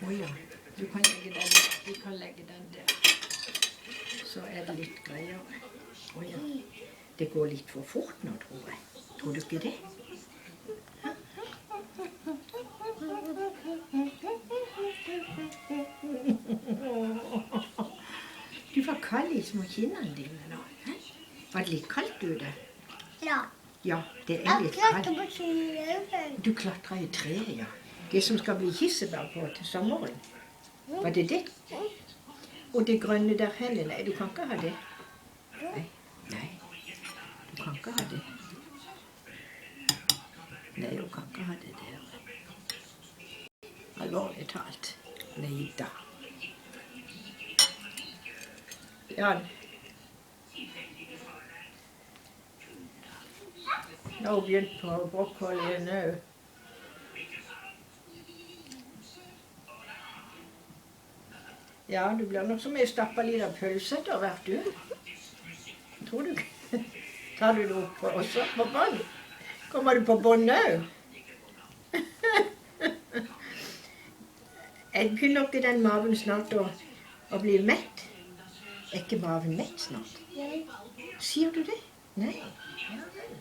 Åja, du kan legge den, vi kan legge den der. Så er det litt greier. Åja, det går litt for fort nå, tror jeg. Tror du ikke det? Du var kald i små kinnene dine nå. Var det litt kaldt ute? Ja. Ja, det er litt kaldt. Du klatret i treet, ja. Det som skal bli kirsebær på til sommeren. Var det det? Og det grønne der henne, nei, du kan ikke ha det. Nei, du kan ikke ha det. Nei, du kan ikke ha det der. Alvorlig talt. Nei da. Jan. Nå har hun begynt på brokkolien nå. Ja, du blir nok som en stappa liten pølse etter hvert, du. Tror du ikke? Tar du det opp også på bånd? Kommer du på bånd nå? Jeg begynner ikke den maven snart å bli mett. Er ikke maven mett snart? Nei. Sier du det? Nei. Ja vel.